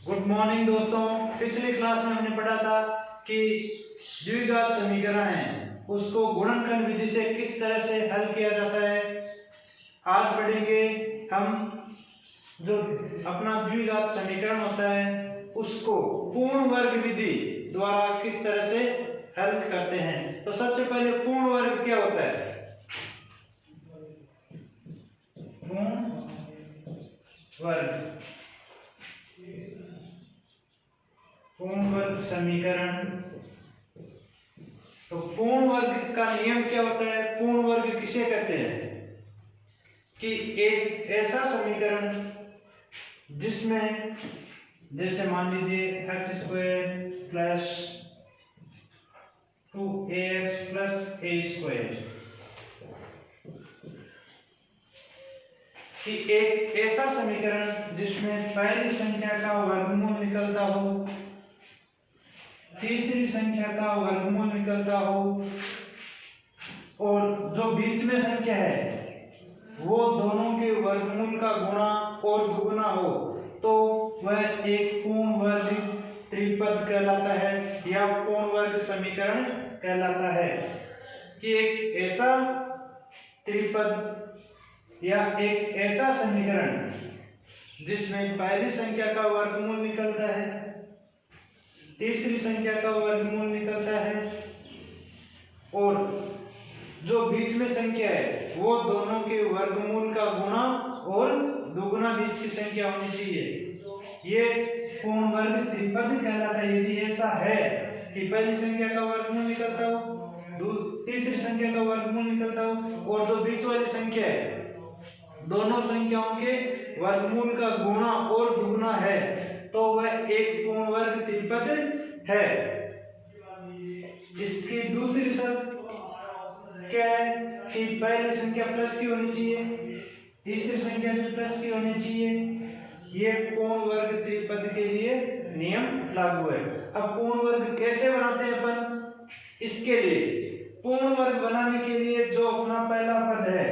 Good morning दोस्तों। पिछली class में हमने पढ़ा था कि द्विघात समीकरण है उसको गुणनखंड विधि से किस तरह से हल किया जाता है। आज पढ़ेंगे हम जो अपना द्विघात समीकरण होता है उसको पूर्ण वर्ग विधि द्वारा किस तरह से हल करते हैं। तो सबसे पहले पूर्ण वर्ग क्या होता है? पूर्ण वर्ग समीकरण। तो पूर्ण वर्ग का नियम क्या होता है? पूर्ण वर्ग किसे कहते हैं? कि एक ऐसा समीकरण जिसमें जैसे मान लीजिए x² plus 2ax plus a², कि एक ऐसा समीकरण जिसमें पहली संख्या का वर्गमूल निकलता हो, तीसरी संख्या का वर्गमूल निकलता हो और जो बीच में संख्या है वो दोनों के वर्गमूल का गुणा और दुगुना हो, तो वह एक पूर्ण वर्ग त्रिपद कहलाता है या पूर्ण वर्ग समीकरण कहलाता है। कि एक ऐसा त्रिपद या एक ऐसा समीकरण जिसमें पहली संख्या का वर्गमूल निकलता है, तीसरी संख्या का वर्गमूल निकलता है और जो बीच में संख्या है वो दोनों के वर्गमूल का गुणा और दुगुना बीच की संख्या होनी चाहिए। ये पूर्ण वर्ग त्रिपद कहलाता है। यदि ऐसा है कि पहली संख्या का वर्गमूल निकलता हो, तीसरी संख्या का वर्गमूल निकलता हो और जो बीच वाली संख्या है दोनों संख्याओं के वर्गमूल का गुणा और दुगुना है, तो वह एक पूर्ण वर्ग त्रिपद है। इसकी दूसरी शर्त क्या है? कि पहली संख्या प्लस की होनी चाहिए, तीसरी संख्या भी प्लस की होनी चाहिए। ये पूर्ण वर्ग त्रिपद के लिए नियम लागू है। अब पूर्ण वर्ग कैसे बनाते हैं अपन? इसके लिए पूर्ण वर्ग बनाने के लिए जो अपना पहला पद है,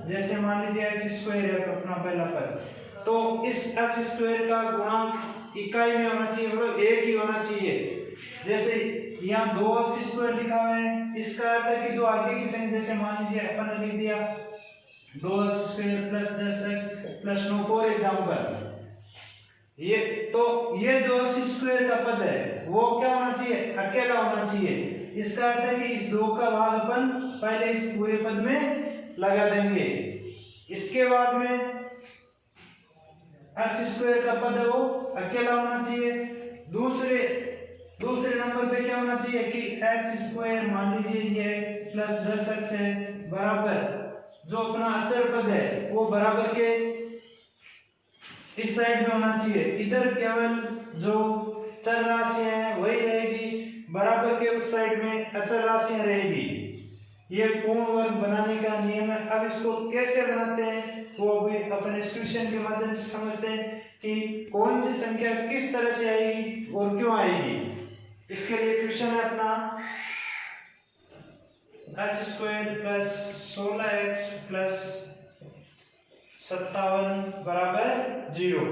जैसे मान लीजिए x² है अपना पहला पद, तो इस x² का गुणांक इकाई में होना चाहिए, मतलब एक ही होना चाहिए। जैसे यहाँ 2x² लिखा हुआ है, इसका अर्थ है कि जो आगे की संख्या, जैसे मान लीजिए अपन ने लिख दिया 2x² plus 10x plus 9 for example, ये जो x² का पद है वो क्या होना चाहिए? अकेला होना चाहिए। इसका अर्थ है कि इस 2 का भाग अपन पहले इस पूरे पद में लगा देंगे। इसके बाद में x² का पद है वो अकेला होना चाहिए। दूसरे नंबर पे क्या होना चाहिए कि x² मान लीजिए ये प्लस 10x है बराबर जो अपना अचर पद है वो बराबर के इस साइड में होना चाहिए। इधर केवल जो चर राशियां हैं वही रहेगी, बराबर के उस साइड में अचर राशियां रहेगी। ये पूर्ण वर्ग बनाने का नियम है। अब इसको कैसे बनाते हैं वो अभी अपन इस क्वेश्चन के माध्यम से समझते हैं कि कौन सी संख्या किस तरह से आएगी और क्यों आएगी। इसके लिए क्वेश्चन है अपना x² प्लस 16x प्लस 57 बराबर 0।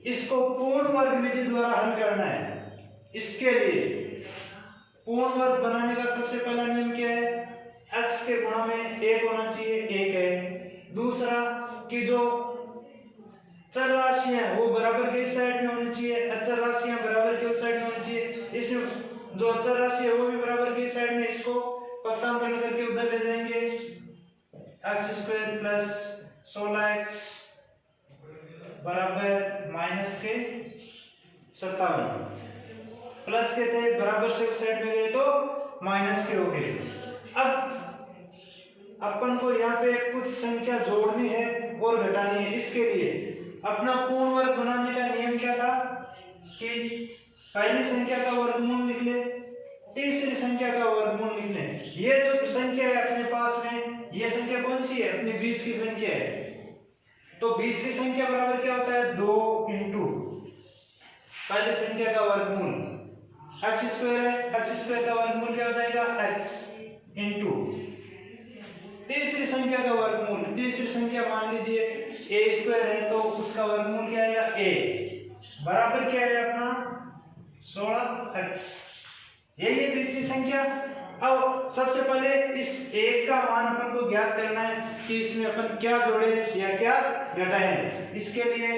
इसको पूर्ण वर्ग विधि द्वारा हल करना है। इसके लिए पूर्ण वर्ग बनाने का सबसे पहला नियम क्या है? x के गुणा में 1 होना चाहिए, 1 है। दूसरा कि जो चर राशियां वो बराबर के इस साइड में होनी चाहिए, अचर राशियां बराबर के उस साइड में होनी चाहिए। इसमें जो अचर राशि है वो भी बराबर के इस साइड में, इसको पक्षांतरण करके उधर ले जाएंगे। x² प्लस 16x बराबर माइनस के 57, प्लस के थे बराबर से उस साइड में गए तो माइनस के हो गए। अब अपन को यहाँ पे कुछ संख्या जोड़नी है और घटानी है। इसके लिए अपना पूर्ण वर्ग बनाने का नियम क्या था कि पहली संख्या का वर्गमूल निकले, तीसरी संख्या का वर्गमूल निकले। ये जो संख्या है अपने पास में, ये संख्या कौन सी है? अपनी बीच की संख्या है। तो बीच की संख्या बराबर क्या होता है? 2 इंटू पहली संख्या का वर्गमूल x² है, x² का वर्गमूल क्या हो जाएगा? x इंटू तीसरी संख्या का वर्गमूल, तीसरी संख्या मान लीजिए a² है तो उसका वर्गमूल क्या आएगा? a बराबर क्या आएगा? 16x, यही है बीच संख्या। अब सबसे पहले इस एक का मान अपन को ज्ञात करना है कि इसमें अपन क्या जोड़े या क्या घटाएं। इसके लिए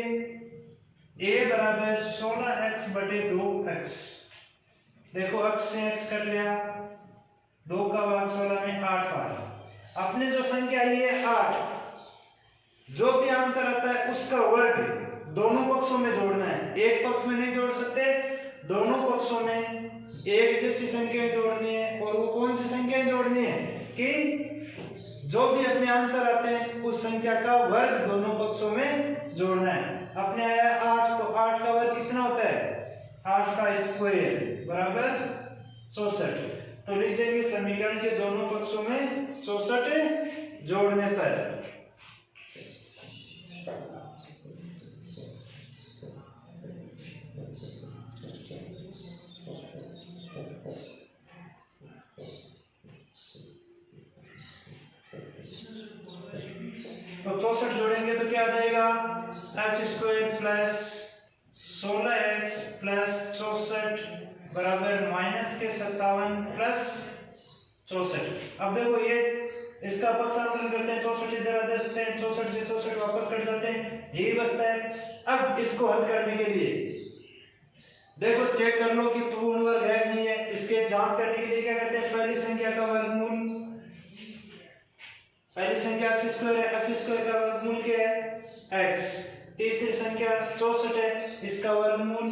a बराबर 16x बटे 2x, देखो x से x कट लिया, 2 का भाग 16 में 8 बार। अपने जो संख्या आई है 8, जो भी आंसर आता है उसका वर्ग दोनों पक्षों में जोड़ना है। एक पक्ष में नहीं जोड़ सकते, दोनों पक्षों में एक जैसी संख्याएं जोड़नी है। और वो कौन सी संख्याएं जोड़नी है कि जो भी अपने आंसर आते हैं उस संख्या का वर्ग दोनों पक्षों में जोड़ना है। अपने आया 8, तो 8 का वर्ग कितना होता है? 8 का स्क्वायर बराबर 64। तो लिख देंगे समीकरण के दोनों पक्षों में 64 जोड़ने पर तो 64 जोड़ेंगे तो क्या आ जाएगा? x square plus 16x plus 64 बराबर माइनस के 57 प्लस 64। अब देखो ये इसका पक्षांतरण करते हैं, 64 इधर आ जाते हैं, 64 से 64 वापस कट जाते हैं, यही बचता है। अब इसको हल करने के लिए देखो चेक कर लो कि पूर्ण वर्ग है नहीं है। इसके जांच करने के लिए क्या करते हैं? पहली संख्या का वर्गमूल, पहली संख्या x स्क्वायर है, x स्क्वायर का वर्गमूल क्या है? x। तीसरी संख्या 64 है, इसका वर्गमूल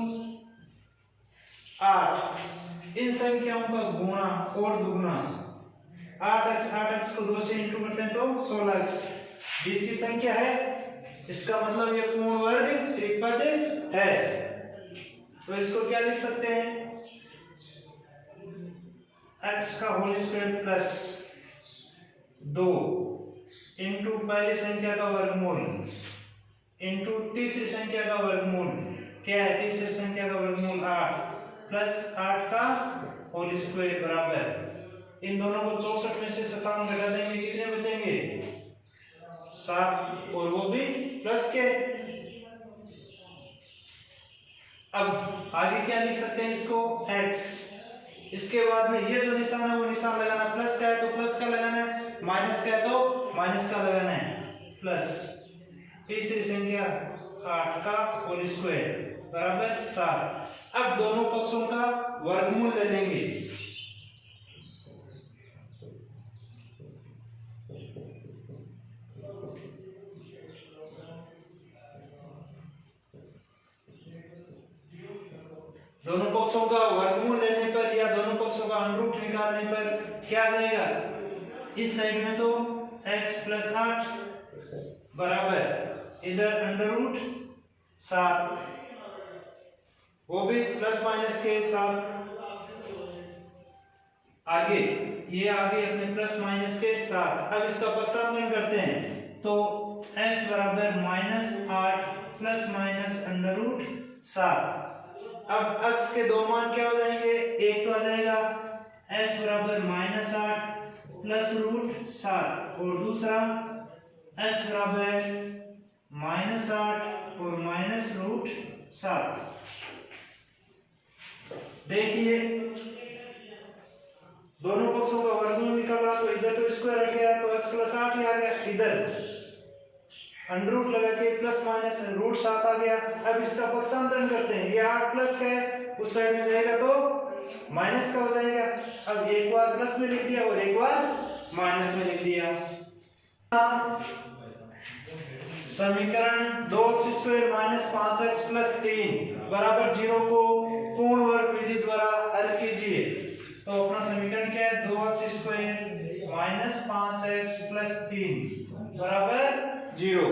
8। इन संख्याओं का गुणा और दुगुना, 8x को 2 से इंटू करते हैं तो 16x। बीच की संख्या है, इसका मतलब ये पूर्ण वर्ग त्रिपद है। तो इसको क्या लिख सकते हैं? x का होल स्क्वायर प्लस 2 इंटू पहली संख्या का वर्गमूल इंटू तीसरी संख्या का वर्गमूल क्या है? तीसरी संख्या का वर्गमूल 8 प्लस 8 का होल स्क्वायर बराबर, इन दोनों को 64 में से 57 घटा देंगे, कितने बचेंगे? 7, और वो भी प्लस के। अब आगे क्या लिख सकते हैं इसको? x। इसके बाद में ये जो निशान है वो निशान लगाना, प्लस का है तो प्लस का लगाना है, माइनस का है तो माइनस का लगाना है, प्लस तीसरी संख्या 8 का होल स्क्वायर बराबर 7। अब दोनों पक्षों का वर्गमूल ले लेंगे। दोनों पक्षों का वर्गमूल लेने पर या दोनों पक्षों का अंडर निकालने पर क्या आ जाएगा? इस साइड में तो x प्लस 8 बराबर इधर अंडर 7, वो भी प्लस माइनस के साथ। आगे ये आगे अपने प्लस माइनस के साथ। अब इसका पक्षांतरण करते हैं तो x बराबर -8 प्लस माइनस अंडर 7। अब x के दो मान क्या हो जाएंगे? एक तो आ जाएगा x बराबर -8 प्लस √7 और दूसरा x बराबर -8 और माइनस √7। देखिए दोनों पक्षों का वर्गमूल निकाला तो इधर तो स्क्वायर हट गया तो x प्लस 8 ही आ गया, इधर अंडर रूट लगा के प्लस माइनस √7 आ गया। अब इसका पक्षांतरण करते हैं, ये 8 प्लस का है, उस साइड में जाएगा तो माइनस का हो जाएगा। अब एक बार प्लस में लिख दिया और एक बार माइनस में लिख दिया। समीकरण 2x square minus 5x plus 3 बराबर 0 को पूर्ण वर्ग विधि द्वारा हल कीजिए। तो अपना समीकरण क्या है? 2x square minus 5x plus 3 बराबर 0।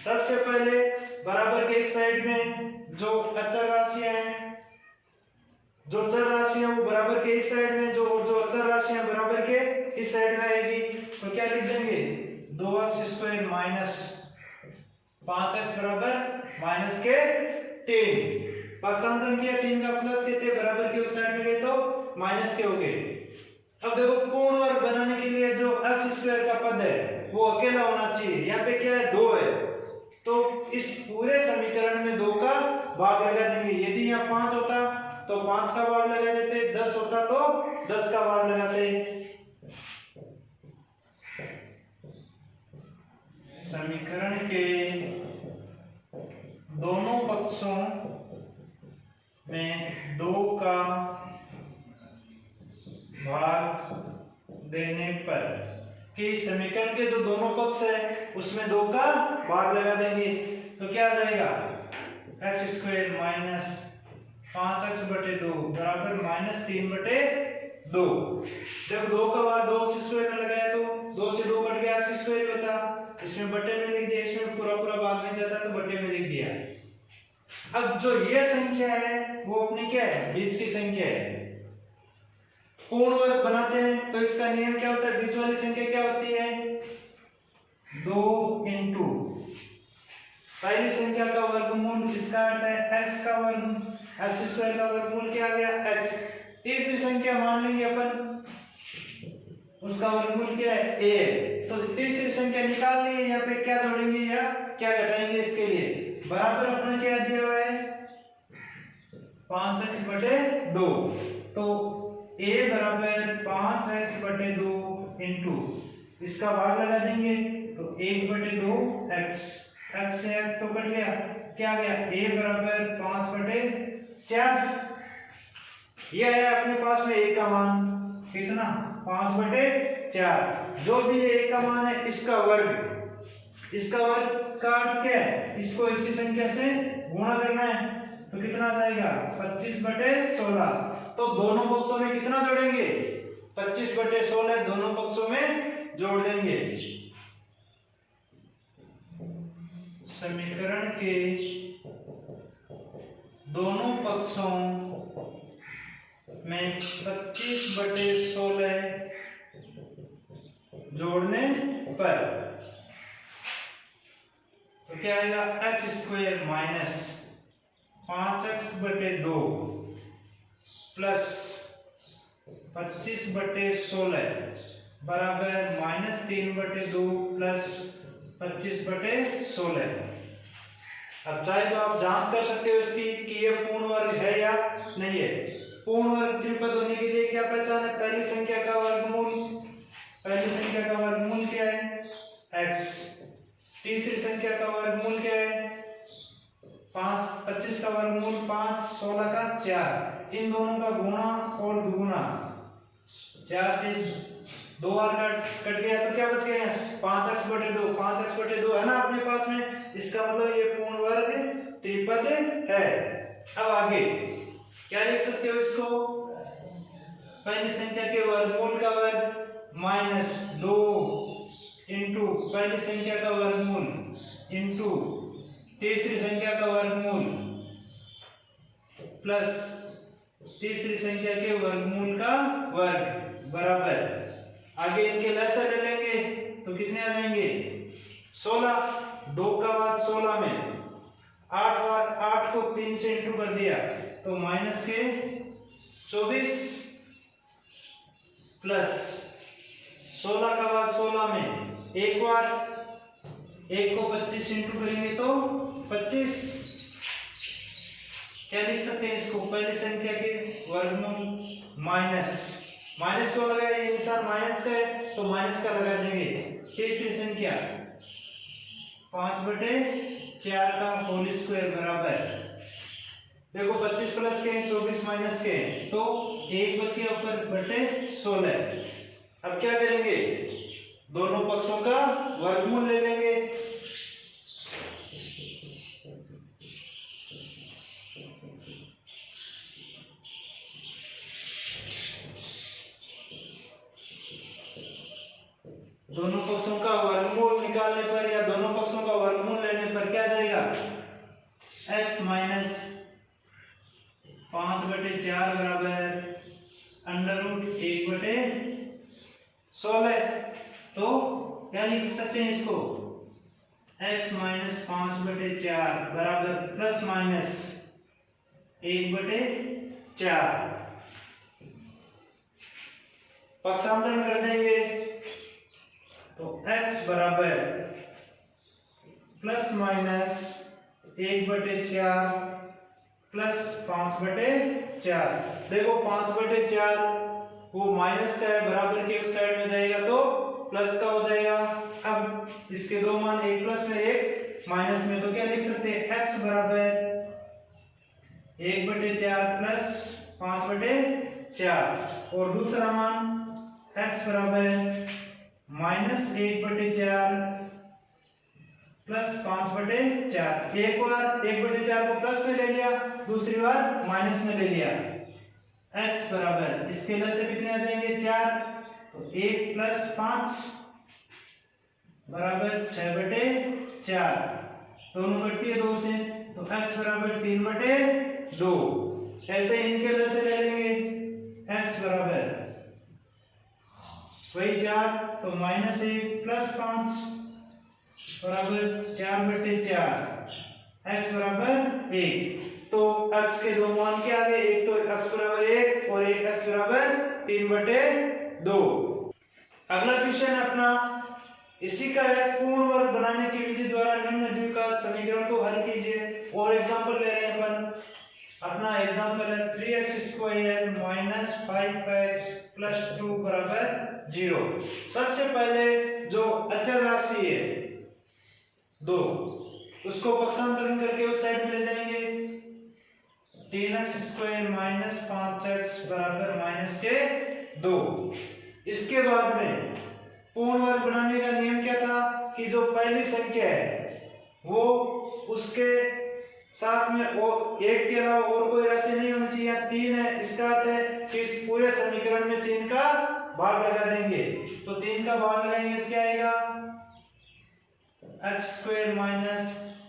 सबसे पहले बराबर के इस साइड में जो अचर राशियां हैं, जो चर राशियां वो बराबर के इस साइड में, जो अचर राशियां बराबर के इस साइड में आएगी। तो क्या लिख देंगे? 2x स्क्वायर माइनस 5x बराबर माइनस के 3। पक्षांतरण किया, 3 का प्लस के थे, बराबर के उस साइड में गए तो माइनस के हो गए। अब देखो पूर्ण वर्ग बनाने के लिए जो x स्क्वायर का पद है वो अकेला होना चाहिए। यहाँ पे क्या है? 2 है, तो इस पूरे समीकरण में 2 का भाग लगा देंगे। यदि यहाँ 5 होता तो 5 का भाग लगा देते, 10 होता तो 10 का भाग लगाते। समीकरण के दोनों पक्षों में 2 का भाग देने पर कि समीकरण के जो दोनों पक्ष है उसमें 2 का भाग लगा देंगे तो क्या आ जाएगा, एक्स स्क्वायर माइनस 5x/2 बराबर -3/2। जब 2 का भाग 2 स्क्वायर में लगाया तो 2 से 2 कट गया, एक्स स्क्वायर बचा, इसमें बटे में लिख दिया, इसमें पूरा पूरा भाग में जाता तो बटे में लिख दिया। अब जो ये संख्या है वो अपनी क्या है, बीच की संख्या है। पूर्ण वर्ग बनाते हैं तो इसका नियम क्या होता है, बीच वाली संख्या क्या होती है, 2 इंटू पहली संख्या का वर्गमूल, इसका अर्थ है x का वर्ग, एक्स स्क्वायर का वर्गमूल क्या आ गया x। तीसरी संख्या मान लेंगे अपन, उसका वर्गमूल क्या है a। तो तीसरी संख्या निकाल ली है, यहाँ पे क्या जोड़ेंगे या क्या घटाएंगे, इसके लिए बराबर अपना क्या दिया हुआ है 5x/2। तो a बराबर 5x/2 इंटू इसका भाग लगा देंगे तो 1/2 x, x से x तो कट गया, क्या आ गया a बराबर 5/4। ये आया अपने पास में a का मान कितना 5/4। जो भी a का मान है इसका वर्ग का अर्थ क्या है, इसको इसी संख्या से गुणा करना है तो कितना आ जाएगा 25/16। तो दोनों पक्षों में कितना जोड़ेंगे 25/16 दोनों पक्षों में जोड़ देंगे। समीकरण के दोनों पक्षों में 25/16 जोड़ने पर तो क्या आएगा, x square minus 5x/2 plus 25/16 बराबर -3/2 प्लस 25/16। अब चाहे तो आप जांच कर सकते हो इसकी कि ये पूर्ण वर्ग है या नहीं है। पूर्ण वर्ग त्रिपद होने के लिए क्या पहचान है, पहली संख्या का वर्गमूल, पहली संख्या का वर्गमूल क्या है x, तीसरी संख्या का वर्गमूल क्या है 5, 25 का वर्गमूल 5, 16 का 4, इन दोनों का गुणा और दुगुना, 4 से 2 बार कट गया तो क्या बच गया 5x/2, 5x/2 है ना अपने पास में, इसका मतलब ये पूर्ण वर्ग त्रिपद है। अब आगे क्या लिख सकते हो इसको, पहली संख्या के वर्गमूल का वर्ग -2 इंटू पहली संख्या का वर्गमूल इंटू तीसरी संख्या का वर्गमूल प्लस तीसरी संख्या के वर्गमूल का वर्ग बराबर, आगे इनके लसा ले लेंगे तो कितने आ जाएंगे 16, 2 का भाग 16 में 8 बार 8 को 3 से इंटू कर दिया तो माइनस के 24 प्लस 16 का भाग 16 में एक बार 1 को 25 इंटू करेंगे तो 25। क्या लिख सकते हैं इसको, पहली संख्या के वर्गमूल माइनस को लगाया, ये निशान माइनस का है तो माइनस का लगा देंगे। तीसरी संख्या 5/4 का होल स्क्वायर बराबर, देखो 25 प्लस के 24 माइनस के तो 1 बच गया ऊपर बटे 16। अब क्या करेंगे, दोनों पक्षों का वर्गमूल ले लेंगे। दोनों पक्षों का वर्गमूल निकालने पर या दोनों पक्षों का वर्गमूल लेने पर क्या जाएगा, x माइनस 5/4 बराबर √1/16। तो क्या लिख सकते हैं इसको, x माइनस 5/4 बराबर प्लस माइनस 1/4। पक्षांतरण कर देंगे तो x बराबर प्लस माइनस 1/4 प्लस 5/4। देखो 5/4 वो माइनस का है, बराबर के उस साइड में जाएगा तो प्लस का हो जाएगा। अब इसके दो मान, एक प्लस में एक माइनस में, तो क्या लिख सकते हैं x बराबर 1/4 प्लस 5/4 और दूसरा मान x बराबर -1/4 प्लस 5/4। एक बार 1/4 को प्लस में ले लिया, दूसरी बार माइनस में ले लिया। x बराबर इसके लिए से कितने आ जाएंगे 4, तो 1 प्लस 5 बराबर 6/4, दोनों कटती है 2 से, तो x बराबर 3/2। ऐसे इनके लिए से ले लेंगे x बराबर वही 4, तो -1 प्लस 5 बराबर 4/4, x बराबर 1। तो x के दो मान क्या आ गए, एक तो x बराबर 1 और एक x बराबर 3/2। अगला क्वेश्चन अपना इसी का है, पूर्ण वर्ग बनाने की विधि द्वारा निम्न द्विघात समीकरण को हल कीजिए। और एग्जांपल ले रहे हैं अपन, अपना एग्जांपल है 3x² - 5x + 2 बराबर 0। सबसे पहले जो अचर राशि है 2, उसको पक्षांतरण करके उस साइड में ले जाएंगे। 3x² - 5x बराबर -2। इसके बाद में पूर्ण वर्ग बनाने का नियम क्या था कि जो पहली संख्या है वो उसके साथ में और एक के अलावा और कोई राशि नहीं होनी चाहिए। 3 है, इसका अर्थ है कि इस पूरे समीकरण में 3 का भाग लगा देंगे। तो 3 का भाग लगाएंगे तो क्या आएगा, x² -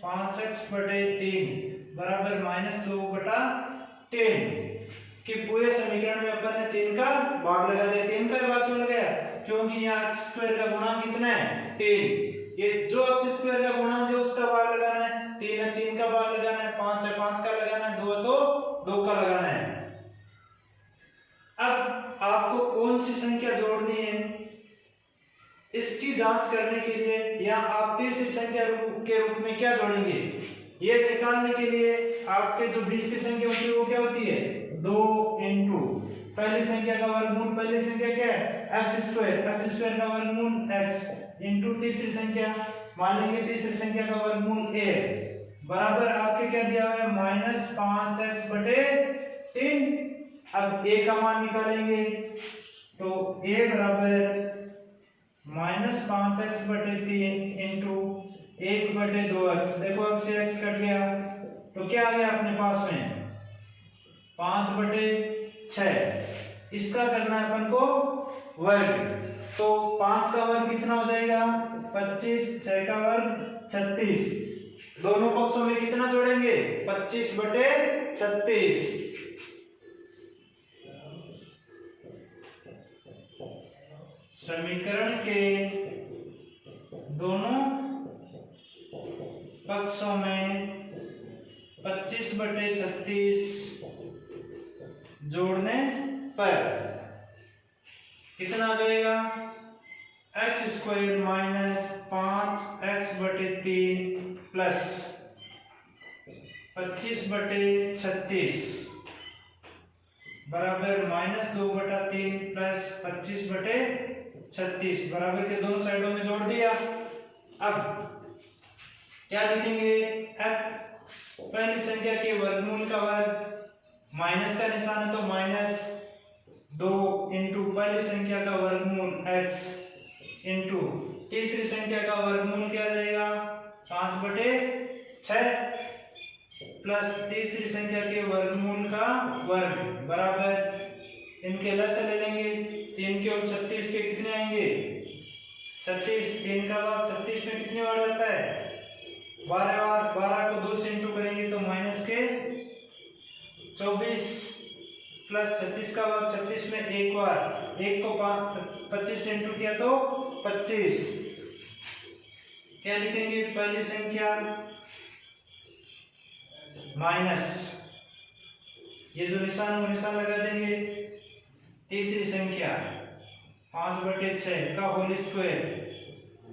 5x/3 बराबर -2/10 कि पूरे समीकरण में अपन ने 3 का भाग लगा दिया। 3 का भाग क्यों लगाया, क्योंकि यहाँ x² का गुणांक कितना है 3, ये जो x² का गुणांक है उसका भाग लगाना है। 3 है, 3 का भाग लगाना है, 5 है, 5 का लगाना है, 2 है तो 2 का लगाना है। अब आपको कौन सी संख्या जोड़नी है इसकी जांच करने के लिए यहाँ आप तीसरी संख्या के रूप में क्या जोड़ेंगे, ये निकालने के लिए आपके जो बीच की संख्या होती है वो क्या होती है 2 इंटू पहली संख्या का वर्गमूल। पहली संख्या क्या है x² का वर्गमूल x इंटू तीसरी संख्या, मान लेंगे तीसरी संख्या का वर्गमूल a बराबर आपके क्या दिया हुआ है -5x/3। अब a का मान निकालेंगे तो a बराबर -5x/3 इंटू 1/2x। देखो x से x कट गया तो क्या आ गया अपने पास में 5/6। इसका करना है अपन को वर्ग, तो 5 का वर्ग कितना हो जाएगा 25, 6 का वर्ग 36। दोनों पक्षों में कितना जोड़ेंगे 25/36। समीकरण के दोनों पक्षों में 25/36 जोड़ने पर कितना आ जाएगा x² - 5x/3 प्लस 25/36 बराबर -2/3 प्लस 25/36 बराबर के दोनों साइडों में जोड़ दिया। अब क्या लिखेंगे x पहली संख्या के वर्गमूल का वर्ग, माइनस का निशान है तो -2 इंटू पहली संख्या का वर्गमूल x इंटू तीसरी संख्या का वर्गमूल क्या आ जाएगा 5/6 प्लस तीसरी संख्या के वर्गमूल का वर्ग बराबर इनके लस ले लेंगे। 3 के और 36 के कितने आएंगे 36, 3 का भाग 36 में कितने बार जाता है 12 बार। 12 को 2 से इंटू करेंगे तो -24 प्लस 36 का भाग 36 में एक बार, 1 को 25 से इंटू किया तो 25। क्या लिखेंगे पहली संख्या माइनस ये जो निशान वो निशान लगा देंगे। तीसरी संख्या 5/6 का होल स्क्वायर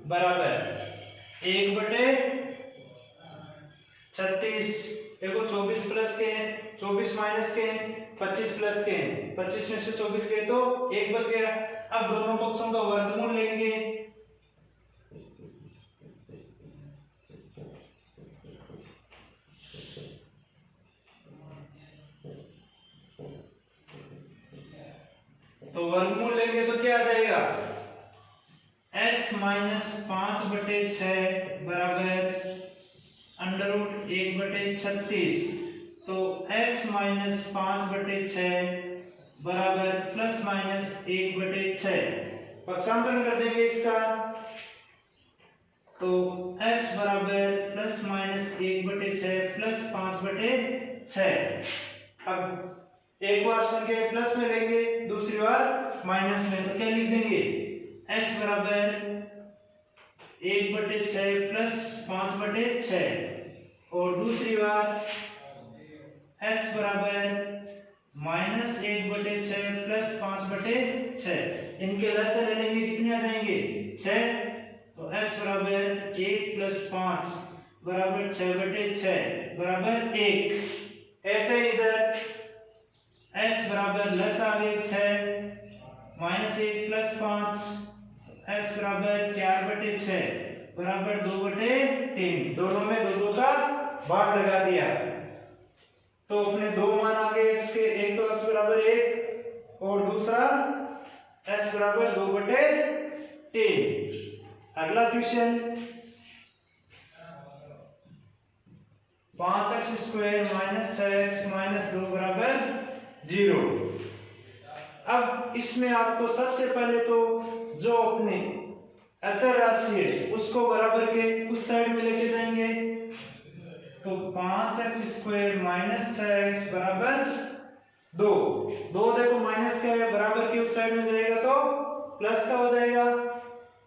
बराबर 1/36 देखो 24 प्लस के हैं, 24 माइनस के हैं, 25 प्लस के हैं, 25 में से 24 गए तो 1 बच गया। अब दोनों पक्षों का वर्गमूल लेंगे, तो वर्गमूल लेंगे तो क्या आ जाएगा, x माइनस 5/6 बराबर अंडर रूट 1/36। तो x माइनस 5/6 बराबर प्लस माइनस 1/6, पक्षांतरण कर देंगे इसका, तो x बराबर प्लस माइनस 1/6 प्लस 5/6। अब एक बार संख्या प्लस में लेंगे, दूसरी बार माइनस में, तो क्या लिख देंगे, x बराबर 1/6 प्लस 5/6, और दूसरी बार x बराबर माइनस 1/6 प्लस 5/6। इनके लसा ले लेंगे, कितने आ जाएंगे, 6। तो x बराबर 1 प्लस 5 बराबर 6/6 बराबर 1। ऐसे इधर x बराबर लस आ गए 6 माइनस 1 प्लस 5, x बराबर 4/6 बराबर 2/3। दोनों में 2 का भाग लगा दिया, तो अपने दो मान आ गए x के, एक तो x बराबर 1 और दूसरा x बराबर 2/3। अगला question, 5x² minus 6x minus 2 बराबर 0। अब इसमें आपको सबसे पहले तो जो अपने अचर राशि है उसको बराबर के उस साइड में लेके जाएंगे, तो 5x² माइनस 6x बराबर 2। देखो माइनस का है, बराबर के उस साइड में जाएगा तो प्लस का हो जाएगा।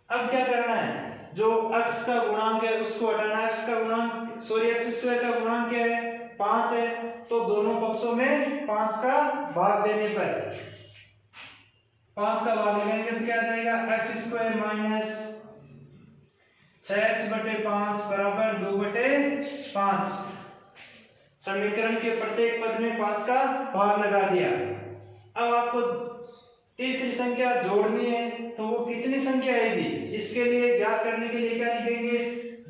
अब क्या करना है, जो x का गुणांक है उसको हटाना है, x का गुणांक x² का गुणांक क्या है, 5 है, तो दोनों पक्षों में 5 का भाग देने पर 5 का भाग लेंगे तो क्या आ जाएगा, x² माइनस 6x/5 बराबर 2/5। समीकरण के प्रत्येक पद में 5 का भाग लगा दिया। अब आपको तीसरी संख्या जोड़नी है, तो वो कितनी संख्या आएगी, इसके लिए ज्ञात करने के लिए क्या लिखेंगे,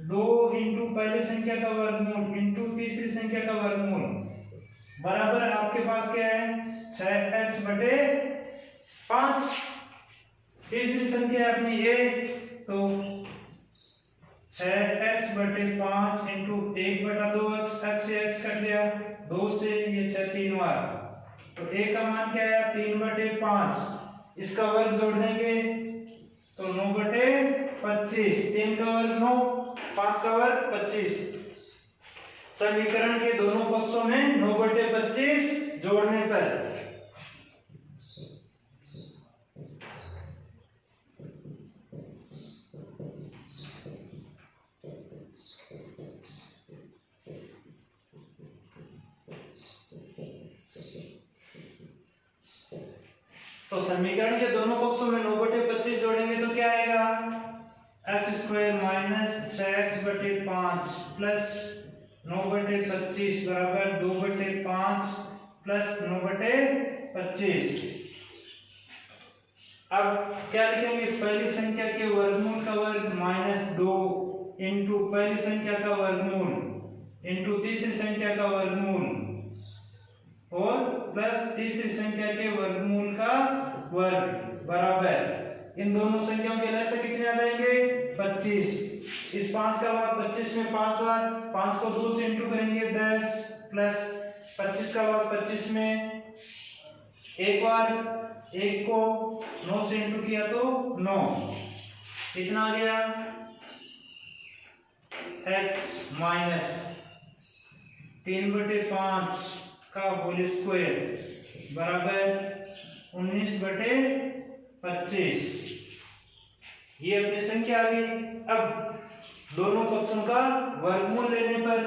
2 इंटू पहली संख्या का वर्गमूल इंटू तीसरी संख्या का वर्गमूल बराबर आपके पास क्या है, 6x/5। तीसरी संख्या अपनी a, तो 6x/5 इंटू 1/2x, x से x कट गया, 2 से ये 6 3 बार, तो a का मान क्या है, 3/5। इसका वर्ग जोड़ देंगे तो 9/25, 3 का वर्ग 9, 5 का वर्ग 25। समीकरण के दोनों पक्षों में 9/25 जोड़ने पर तो समीकरण के दोनों पक्षों में 9/25 जोड़ेंगे तो क्या आएगा, x² माइनस 6x/5 प्लस 9/25 बराबर 2/5 प्लस 9/25। अब क्या लिखेंगे, पहली संख्या के वर्गमूल का वर्ग माइनस 2 इंटू पहली संख्या का वर्गमूल इंटू तीसरी संख्या का वर्गमूल और प्लस तीसरी संख्या के वर्गमूल का वर्ग बराबर, इन दोनों संख्याओं के लसागु कितने आ जाएंगे, 25। इस 5 का भाग 25 में 5 बार, 5 को 2 से इंटू करेंगे 10 प्लस 25 का भाग 25 में एक बार, 1 को 9 से इंटू किया तो 9, कितना आ गया, x माइनस 3/5 का होल स्क्वायर बराबर 19/25। ये अपनी संख्या आ गई। अब दोनों पक्षों का वर्गमूल लेने पर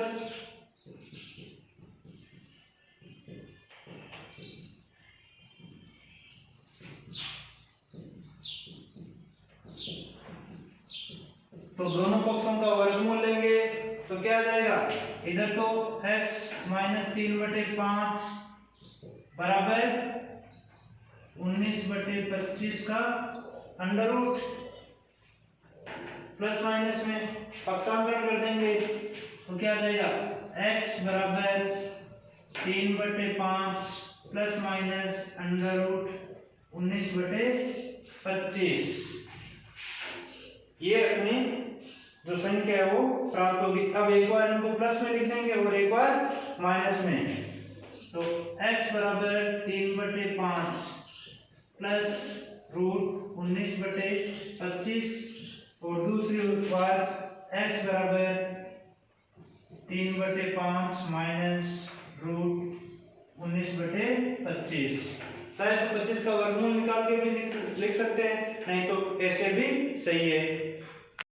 तो दोनों पक्षों का वर्गमूल लेंगे तो क्या आ जाएगा, इधर तो x माइनस 3/5 बराबर 19/25 का अंडर रूट, प्लस माइनस में पक्षांतरण कर देंगे तो क्या आ जाएगा, x बराबर 3/5 प्लस माइनस अंडर रूट 19/25। ये अपनी जो संख्या है वो प्राप्त होगी। अब एक बार इनको प्लस में लिख देंगे और एक बार माइनस में, तो x बराबर 3/5 प्लस रूट 19/25 और दूसरी बार x बराबर 3/5 माइनस रूट 19/25। चाहे तो 25 का वर्गमूल निकाल के भी लिख सकते हैं, नहीं तो ऐसे भी सही है।